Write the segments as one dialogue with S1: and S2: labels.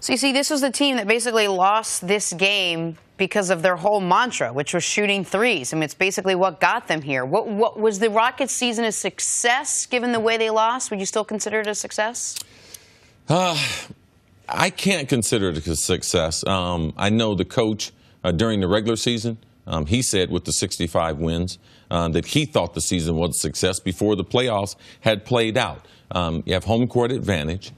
S1: So you see, this was the team that basically lost this game because of their whole mantra, which was shooting threes. I mean, it's basically what got them here. What was the Rockets' season a success, given the way they lost? Would you still consider it a success?
S2: I can't consider it a success. I know the coach during the regular season, he said with the 65 wins that he thought the season was a success before the playoffs had played out. You have home court advantage.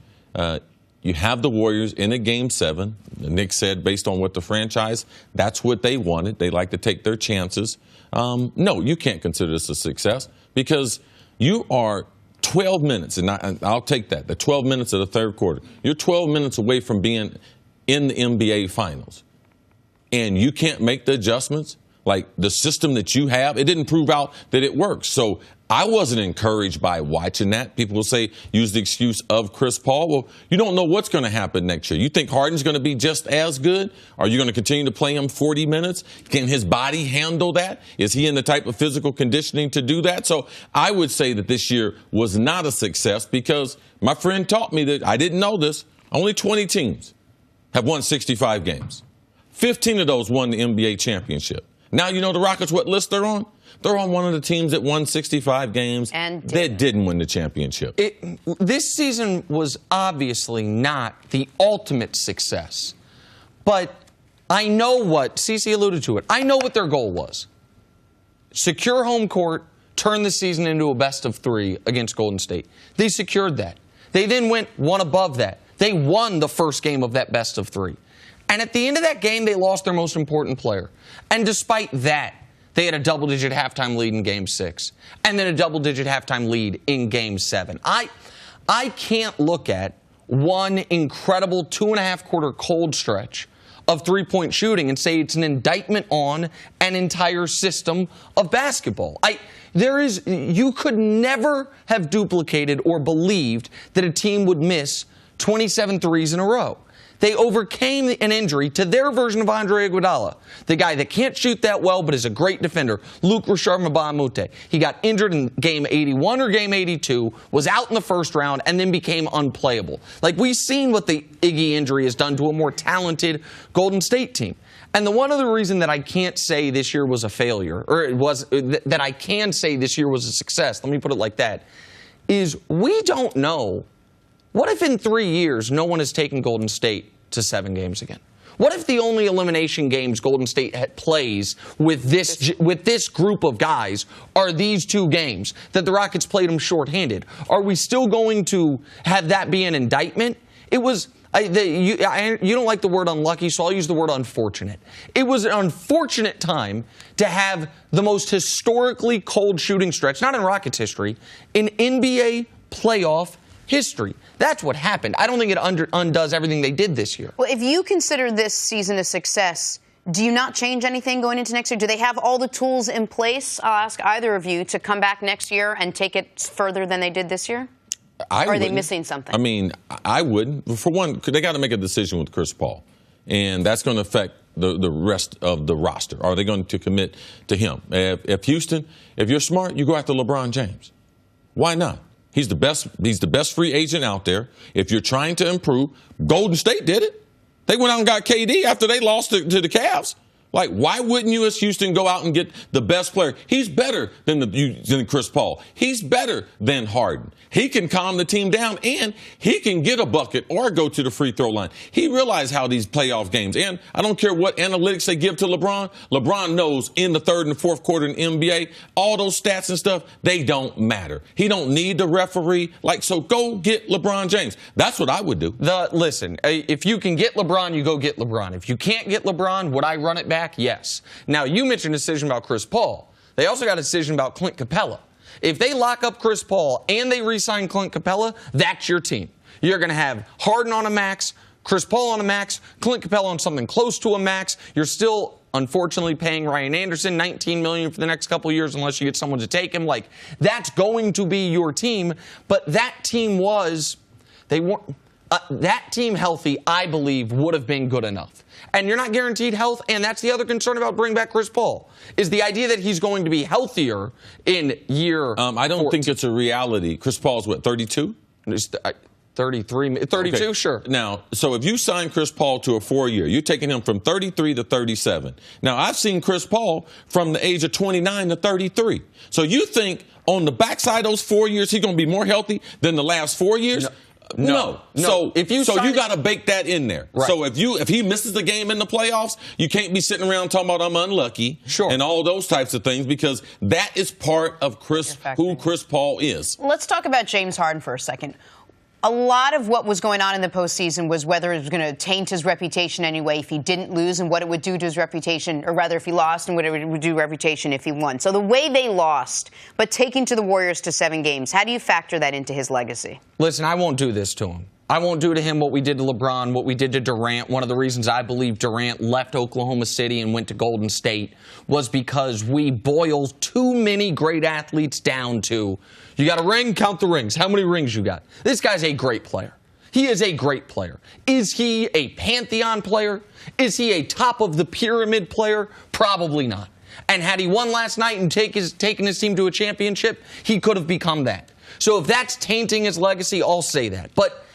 S2: You have the Warriors in a Game-7. Nick said, based on what the franchise, that's what they wanted. They like to take their chances. No, you can't consider this a success because you are 12 minutes, and I'll take that, the 12 minutes of the third quarter. You're 12 minutes away from being in the NBA Finals, and you can't make the adjustments. Like the system that you have, it didn't prove out that it works. So I wasn't encouraged by watching that. People will say, use the excuse of Chris Paul. Well, you don't know what's going to happen next year. You think Harden's going to be just as good? Are you going to continue to play him 40 minutes? Can his body handle that? Is he in the type of physical conditioning to do that? So I would say that this year was not a success because my friend taught me that I didn't know this. Only 20 teams have won 65 games. 15 of those won the NBA championship. Now you know the Rockets what list they're on? They're on one of the teams that won 65 games and that didn't win the championship.
S3: This season was obviously not the ultimate success. But I know what, Cece alluded to it, I know what their goal was. Secure home court, turn the season into a best of 3 against Golden State. They secured that. They then went one above that. They won the first game of that best of 3. And at the end of that game, they lost their most important player. And despite that, they had a double-digit halftime lead in Game 6. And then a double-digit halftime lead in Game 7. I can't look at one incredible 2.5-quarter cold stretch of three-point shooting and say it's an indictment on an entire system of basketball. You could never have duplicated or believed that a team would miss 27 threes in a row. They overcame an injury to their version of Andre Iguodala, the guy that can't shoot that well but is a great defender, Luc Richard Mbah a Moute. He got injured in Game 81 or Game 82, was out in the first round, and then became unplayable. Like, we've seen what the Iggy injury has done to a more talented Golden State team. And the one other reason that I can't say this year was a failure, or that I can say this year was a success, let me put it like that, is we don't know. What if in 3 years no one has taken Golden State to 7 games again? What if the only elimination games Golden State plays with this group of guys are these 2 games that the Rockets played them shorthanded? Are we still going to have that be an indictment? It was. You don't like the word unlucky, so I'll use the word unfortunate. It was an unfortunate time to have the most historically cold shooting stretch, not in Rockets history, in NBA playoff history. That's what happened. I don't think it undoes everything they did this year.
S1: Well, if you consider this season a success, do you not change anything going into next year? Do they have all the tools in place, I'll ask either of you, to come back next year and take it further than they did this year? Or are they missing something?
S2: I mean, I wouldn't. For one, they got to make a decision with Chris Paul, and that's going to affect the rest of the roster. Are they going to commit to him? If Houston, if you're smart, you go after LeBron James. Why not? He's the best free agent out there. If you're trying to improve, Golden State did it. They went out and got KD after they lost to the Cavs. Like, why wouldn't you as Houston go out and get the best player? He's better than Chris Paul. He's better than Harden. He can calm the team down, and he can get a bucket or go to the free throw line. He realized how these playoff games, and I don't care what analytics they give to LeBron, LeBron knows in the third and fourth quarter in the NBA, all those stats and stuff, they don't matter. He don't need the referee. So go get LeBron James. That's what I would do.
S3: Listen, if you can get LeBron, you go get LeBron. If you can't get LeBron, would I run it back? Yes. Now, you mentioned a decision about Chris Paul. They also got a decision about Clint Capella. If they lock up Chris Paul and they re-sign Clint Capella, that's your team. You're going to have Harden on a max, Chris Paul on a max, Clint Capella on something close to a max. You're still, unfortunately, paying Ryan Anderson $19 million for the next couple of years unless you get someone to take him. That's going to be your team. But that team that team healthy, I believe, would have been good enough. And you're not guaranteed health, and that's the other concern about bringing back Chris Paul, is the idea that he's going to be healthier in year
S2: I don't think it's a reality. Chris Paul's, what, 32?
S3: 32,
S2: Okay.
S3: sure.
S2: Now, so if you sign Chris Paul to a 4-year, you're taking him from 33 to 37. Now, I've seen Chris Paul from the age of 29 to 33. So you think on the backside of those 4 years, he's going to be more healthy than the last 4 years? No. So you got to bake that in there.
S3: Right.
S2: So if he misses the game in the playoffs, you can't be sitting around talking about I'm unlucky and all those types of things, because that is part of who Chris Paul is.
S1: Let's talk about James Harden for a second. A lot of what was going on in the postseason was whether it was going to taint his reputation anyway if he didn't lose, and what it would do to his reputation, or rather if he lost, and what it would do to reputation if he won. So the way they lost, but taking to the Warriors to 7 games, how do you factor that into his legacy?
S3: Listen, I won't do this to him. I won't do to him what we did to LeBron, what we did to Durant. One of the reasons I believe Durant left Oklahoma City and went to Golden State was because we boil too many great athletes down to, you got a ring, count the rings. How many rings you got? This guy's a great player. He is a great player. Is he a pantheon player? Is he a top of the pyramid player? Probably not. And had he won last night and taken his team to a championship, he could have become that. So if that's tainting his legacy, I'll say that. But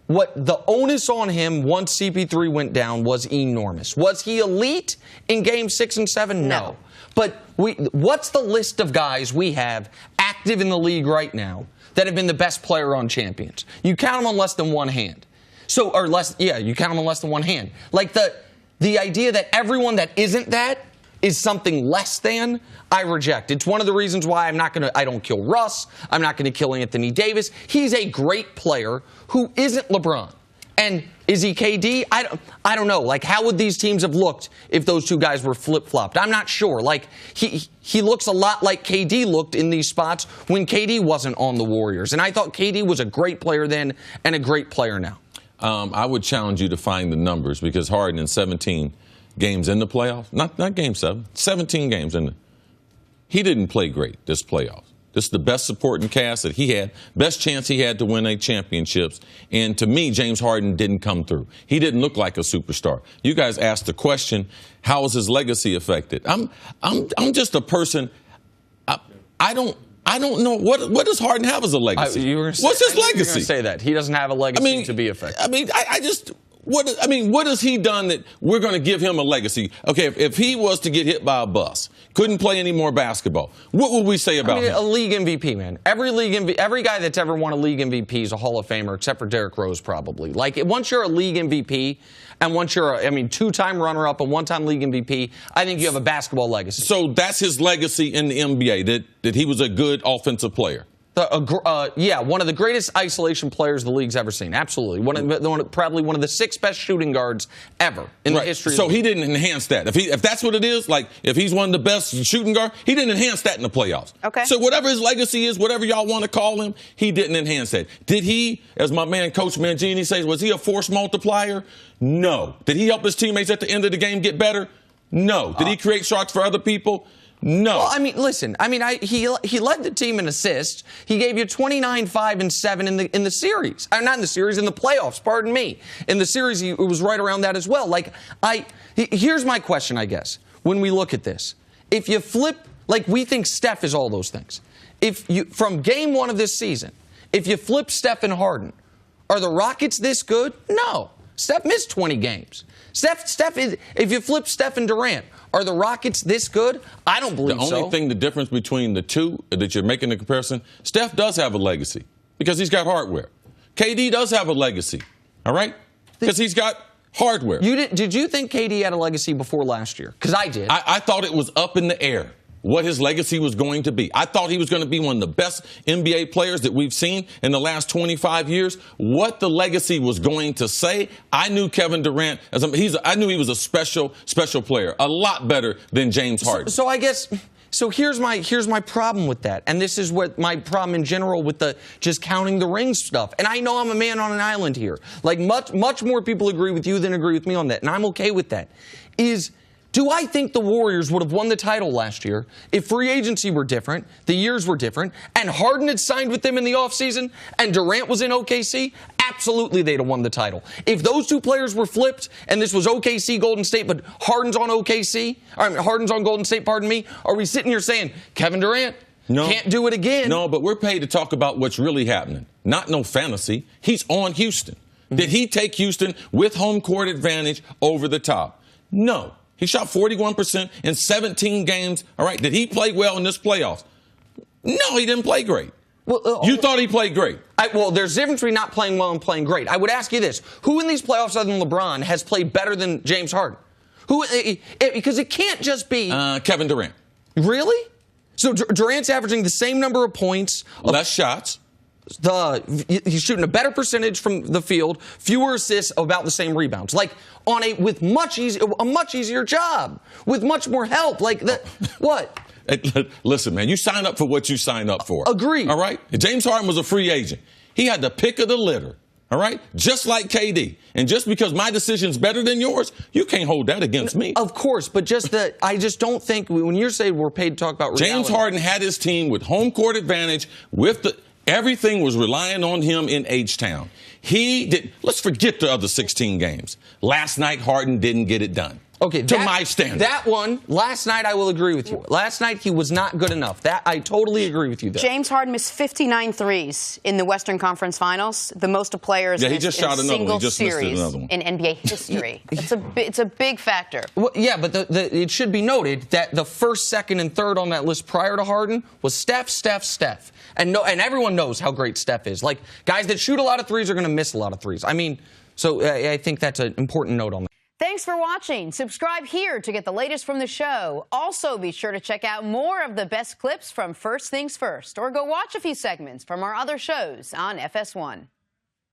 S3: what the onus on him once CP3 went down was enormous. Was he elite in Game 6 and 7? No. But what's the list of guys we have active in the league right now that have been the best player on champions? You count them on less than one hand. You count them on less than one hand. Like the idea that everyone that isn't that is something less than, I reject. It's one of the reasons why I don't kill Russ. I'm not going to kill Anthony Davis. He's a great player who isn't LeBron. And is he KD? I don't know. Like, how would these teams have looked if those two guys were flip-flopped? I'm not sure. Like, he looks a lot like KD looked in these spots when KD wasn't on the Warriors. And I thought KD was a great player then and a great player now.
S2: I would challenge you to find the numbers, because Harden in 17 games in the playoffs, not Game 7, 17 games in he didn't play great this playoffs. This is the best supporting cast that he had, best chance he had to win a championships. And to me, James Harden didn't come through. He didn't look like a superstar. You guys asked the question, how is his legacy affected? I'm just a person. I don't know what does Harden have as a legacy. What's his legacy?
S3: You're going to say that he doesn't have a legacy to be affected.
S2: What has he done that we're going to give him a legacy? Okay, if he was to get hit by a bus, couldn't play any more basketball, what would we say about him?
S3: A league MVP, man. Every guy that's ever won a league MVP is a Hall of Famer, except for Derrick Rose, probably. Like, once you're a league MVP, and once you're two-time runner-up and one-time league MVP, I think you have a basketball legacy.
S2: So that's his legacy in the NBA, that he was a good offensive player.
S3: One of the greatest isolation players the league's ever seen. Absolutely. Probably one of the 6 best shooting guards ever in the history of the league.
S2: So he didn't enhance that. If that's what it is, like if he's one of the best shooting guards, he didn't enhance that in the playoffs.
S1: Okay.
S2: So whatever his legacy is, whatever y'all want to call him, he didn't enhance that. Did he, as my man Coach Mangini says, was he a force multiplier? No. Did he help his teammates at the end of the game get better? No. Did he create shots for other people? No.
S3: Well, listen. He led the team in assists. He gave you 29, 5, and 7 in the series. Not in the series, in the playoffs. Pardon me. In the series, it was right around that as well. Here's my question, I guess. When we look at this, if you flip, we think Steph is all those things. From Game 1 of this season, if you flip Steph and Harden, are the Rockets this good? No. Steph missed 20 games. If you flip Steph and Durant, are the Rockets this good? I don't believe so.
S2: The only thing, the difference between the two that you're making the comparison, Steph does have a legacy because he's got hardware. KD does have a legacy, all right? Because he's got hardware.
S3: Did you think KD had a legacy before last year? Because I did.
S2: I thought it was up in the air what his legacy was going to be. I thought he was going to be one of the best NBA players that we've seen in the last 25 years. What the legacy was going to say, I knew Kevin Durant, I knew he was a special player, a lot better than James Harden.
S3: So here's my problem with that, and this is what my problem in general with the just counting the rings stuff. And I know I'm a man on an island here. Much more people agree with you than agree with me on that, and I'm okay with that. Do I think the Warriors would have won the title last year if free agency were different, the years were different, and Harden had signed with them in the offseason, and Durant was in OKC? Absolutely, they'd have won the title. If those two players were flipped, and this was OKC, Golden State, but Harden's on Golden State, are we sitting here saying Kevin Durant,
S2: No.
S3: Can't do it again.
S2: No, but we're paid to talk about what's really happening. Not no fantasy. He's on Houston. Did he take Houston with home court advantage over the top? No. He shot 41% in 17 games. All right. Did he play well in this playoffs? No, he didn't play great. Well, you thought he played great.
S3: Well, there's a difference between not playing well and playing great. I would ask you this. Who in these playoffs other than LeBron has played better than James Harden? Because it can't just be...
S2: Kevin Durant.
S3: Really? So Durant's averaging the same number of points.
S2: Less shots.
S3: He's shooting a better percentage from the field, fewer assists, about the same rebounds. Like with a much easier job, with much more help. Like that. What?
S2: Listen, man, you sign up for what you sign up for.
S3: Agreed.
S2: All right? James Harden was a free agent. He had the pick of the litter. All right? Just like KD. And just because my decision's better than yours, you can't hold that against me.
S3: Of course, but I just don't think when you're saying we're paid to talk about reality.
S2: James Harden had his team with home court advantage. Everything was relying on him in H-Town. Let's forget the other 16 games. Last night, Harden didn't get it done.
S3: Okay,
S2: to my standard.
S3: That one, last night, I will agree with you. Last night, he was not good enough. That I totally agree with you there.
S1: James Harden missed 59 threes in the Western Conference Finals, the most of players
S2: he just shot another one. He just missed another one.
S1: In NBA history. It's a big factor.
S3: Well, yeah, but it should be noted that the first, second, and third on that list prior to Harden was Steph. And everyone knows how great Steph is. Like, guys that shoot a lot of threes are going to miss a lot of threes. I mean, so I think that's an important note on that.
S1: Thanks for watching. Subscribe here to get the latest from the show. Also, be sure to check out more of the best clips from First Things First, or go watch a few segments from our other shows on FS1.